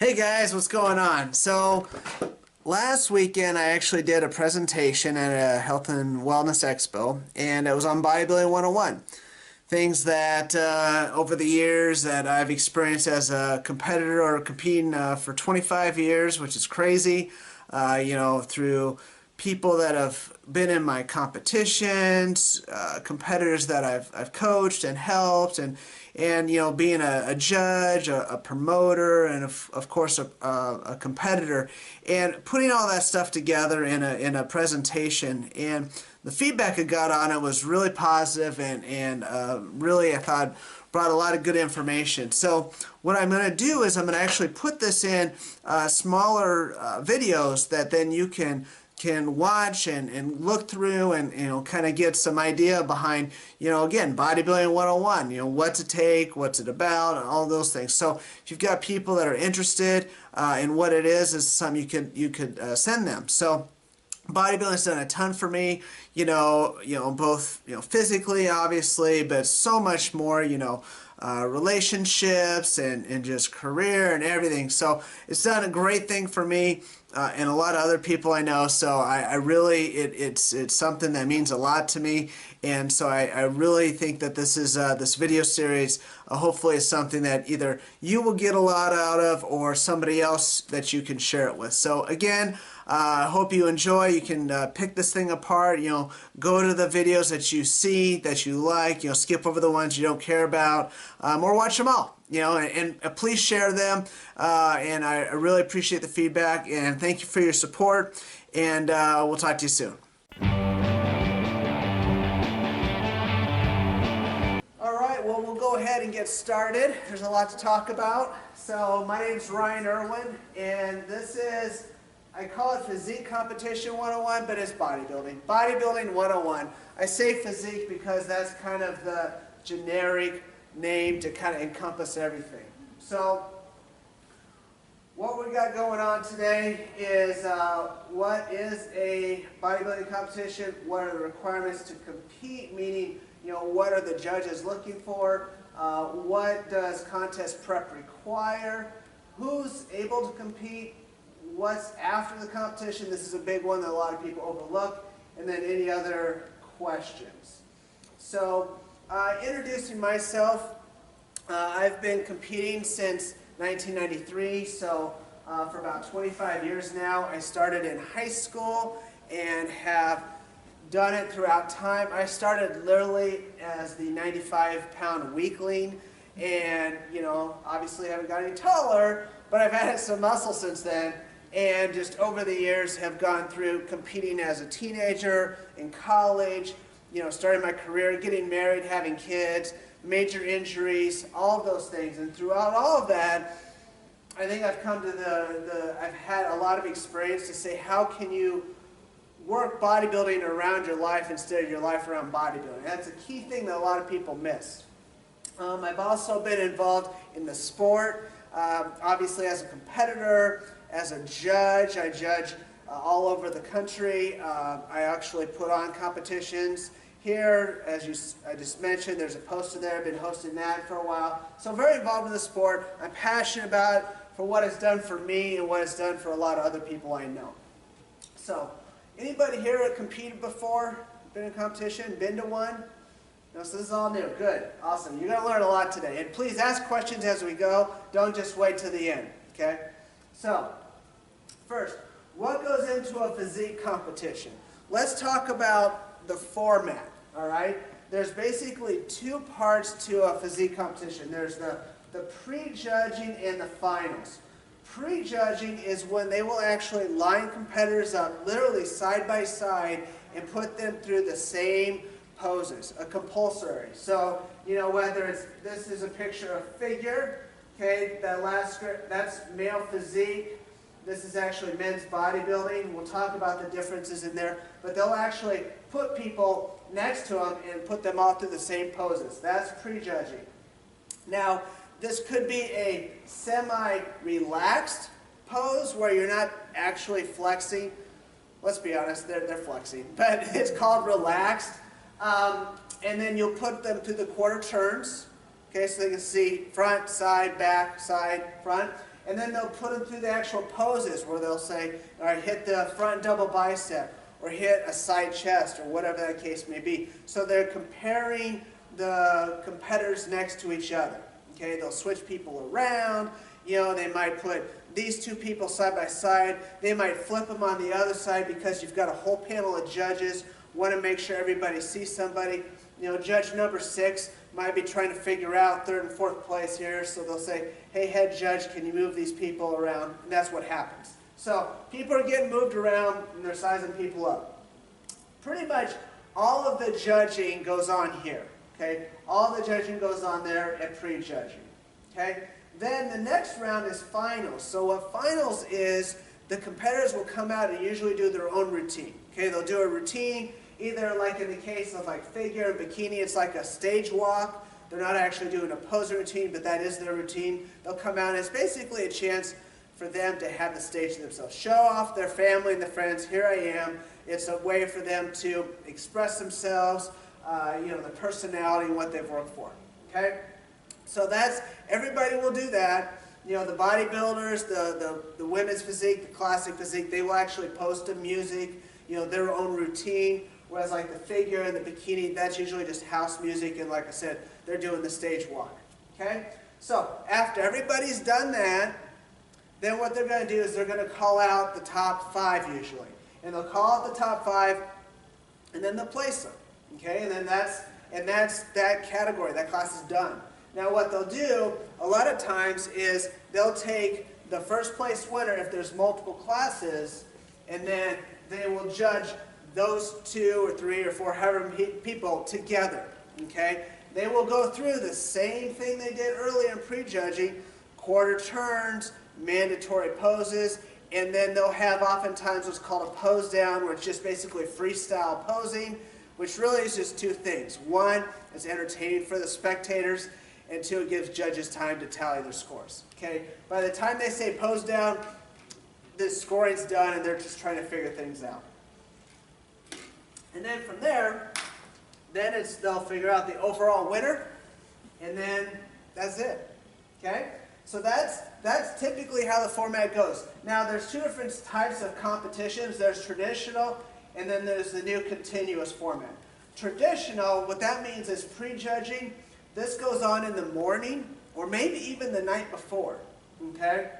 Hey guys, what's going on? So last weekend I actually did a presentation at a health and wellness expo, and it was on Bodybuilding 101. Things that over the years that I've experienced as a competitor or competing for 25 years, which is crazy, through people that have been in my competitions, competitors that I've coached and helped, and being a judge, a promoter, and of course a competitor, and putting all that stuff together in a presentation. And the feedback I got on it was really positive, and really I thought brought a lot of good information. So what I'm going to do is I'm going to actually put this in smaller videos that then you can watch and look through and kind of get some idea behind, again, Bodybuilding 101, what to take, what's it about, and all those things. So if you've got people that are interested in what it is something you could send them. So bodybuilding's done a ton for me, both physically, obviously, but so much more, relationships and just career and everything. So it's done a great thing for me and a lot of other people I know. So I really, it's something that means a lot to me. And so I really think that this is this video series hopefully is something that either you will get a lot out of or somebody else that you can share it with. So again, I hope you enjoy. You can pick this thing apart, go to the videos that you see, that you like, skip over the ones you don't care about, or watch them all, and please share them. And I really appreciate the feedback, and thank you for your support, and we'll talk to you soon. Alright, well, we'll go ahead and get started. There's a lot to talk about. So my name's Ryan Irwin, and this is, I call it Physique Competition 101, but it's bodybuilding. Bodybuilding 101. I say physique because that's kind of the generic name to kind of encompass everything. So what we got going on today is what is a bodybuilding competition, what are the requirements to compete, meaning, what are the judges looking for, what does contest prep require, who's able to compete, what's after the competition. This is a big one that a lot of people overlook, and then any other questions. So introducing myself, I've been competing since 1993, so for about 25 years now. I started in high school and have done it throughout time. I started literally as the 95-pound weakling, and obviously haven't got any taller, but I've added some muscle since then. And just over the years have gone through competing as a teenager, in college, starting my career, getting married, having kids, major injuries, all of those things. And throughout all of that, I think I've come to I've had a lot of experience to say, how can you work bodybuilding around your life instead of your life around bodybuilding? That's a key thing that a lot of people miss. I've also been involved in the sport, obviously as a competitor, as a judge. I judge all over the country. I actually put on competitions here. As I just mentioned, there's a poster there. I've been hosting that for a while. So I'm very involved in the sport. I'm passionate about it for what it's done for me and what it's done for a lot of other people I know. So anybody here competed before? Been in a competition? Been to one? No, so this is all new. Good. Awesome. You're going to learn a lot today. And please ask questions as we go. Don't just wait till the end. Okay? So, first, what goes into a physique competition? Let's talk about the format, all right? There's basically two parts to a physique competition. There's the pre-judging and the finals. Pre-judging is when they will actually line competitors up literally side by side and put them through the same poses, a compulsory. So, whether it's, this is a picture of figure, okay, that last script, that's male physique. This is actually men's bodybuilding. We'll talk about the differences in there, but they'll actually put people next to them and put them all through the same poses. That's prejudging. Now, this could be a semi-relaxed pose where you're not actually flexing. Let's be honest, they're flexing, but it's called relaxed. And then you'll put them through the quarter turns, okay, so they can see front, side, back, side, front. And then they'll put them through the actual poses where they'll say, all right, hit the front double bicep, or hit a side chest, or whatever that case may be. So they're comparing the competitors next to each other. Okay, they'll switch people around. You know, they might put these two people side by side. They might flip them on the other side because you've got a whole panel of judges. Want to make sure everybody sees somebody. You know, judge number 6 might be trying to figure out 3rd and 4th place here. So they'll say, hey, head judge, can you move these people around? And that's what happens. So people are getting moved around and they're sizing people up. Pretty much all of the judging goes on here. Okay? All the judging goes on there at pre-judging. Okay? Then the next round is finals. So what finals is, the competitors will come out and usually do their own routine. Okay? They'll do a routine, either like in the case of like figure and bikini, it's like a stage walk. They're not actually doing a posing routine, but that is their routine. They'll come out and it's basically a chance for them to have the stage to themselves. Show off their family and their friends, here I am. It's a way for them to express themselves, you know, the personality and what they've worked for. Okay? So that's, everybody will do that. You know, the bodybuilders, the women's physique, the classic physique, they will actually post the music, you know, their own routine. Whereas like the figure and the bikini, that's usually just house music, and like I said, they're doing the stage walk. Okay? So after everybody's done that, then what they're going to do is they're going to call out the top 5 usually. And they'll call out the top 5, and then they'll place them. Okay? And then that's that category. That class is done. Now what they'll do a lot of times is they'll take the first place winner if there's multiple classes, and then they will judge those 2 or 3 or 4, however many people together. Okay? They will go through the same thing they did earlier in prejudging, quarter turns, mandatory poses, and then they'll have oftentimes what's called a pose down, where it's just basically freestyle posing, which really is just 2 things. 1, it's entertaining for the spectators, and 2, it gives judges time to tally their scores. Okay? By the time they say pose down, the scoring's done and they're just trying to figure things out. And then from there, then they'll figure out the overall winner, and then that's it. Okay? So that's typically how the format goes. Now there's 2 different types of competitions. There's traditional, and then there's the new continuous format. Traditional, what that means is prejudging. This goes on in the morning, or maybe even the night before. Okay?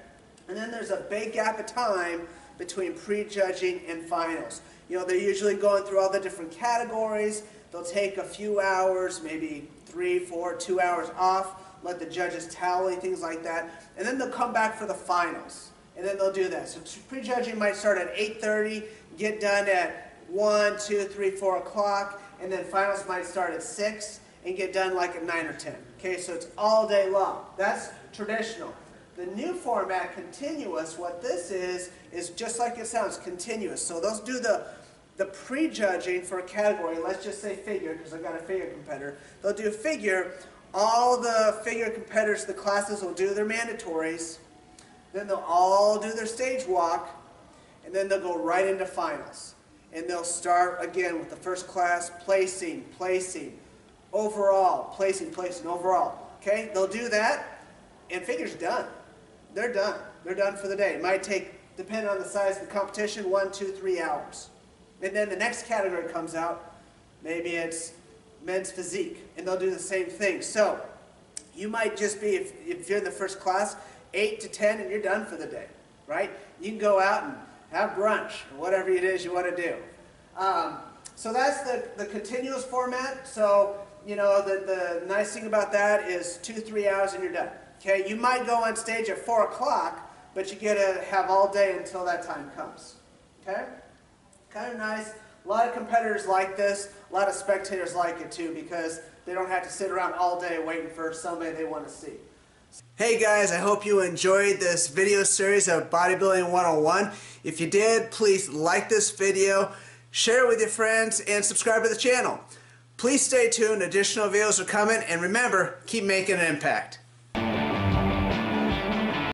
And then there's a big gap of time between prejudging and finals. You know, they're usually going through all the different categories. They'll take a few hours, maybe 3, 4, 2 hours off, let the judges tally, things like that, and then they'll come back for the finals, and then they'll do that. So prejudging might start at 8:30, get done at 1, 2, 3, 4 o'clock, and then finals might start at 6 and get done like at 9 or 10. Okay, so it's all day long. That's traditional. The new format, continuous, what this is just like it sounds, continuous. So they'll do the prejudging for a category. Let's just say figure, because I've got a figure competitor. They'll do figure. All the figure competitors, the classes will do their mandatories. Then they'll all do their stage walk. And then they'll go right into finals. And they'll start again with the first class, placing, overall, placing, overall. Okay? They'll do that, and figure's done. They're done. They're done for the day. It might take, depending on the size of the competition, 1, 2, 3 hours. And then the next category comes out. Maybe it's men's physique, and they'll do the same thing. So you might just be, if you're in the first class, 8 to 10, and you're done for the day, right? You can go out and have brunch, or whatever it is you want to do. So that's the continuous format. So, you know, the nice thing about that is 2, 3 hours and you're done. Okay, you might go on stage at 4 o'clock, but you get to have all day until that time comes. Okay? Kind of nice. A lot of competitors like this. A lot of spectators like it too, because they don't have to sit around all day waiting for somebody they want to see. Hey guys, I hope you enjoyed this video series of Bodybuilding 101. If you did, please like this video, share it with your friends, and subscribe to the channel. Please stay tuned. Additional videos are coming, and remember, keep making an impact.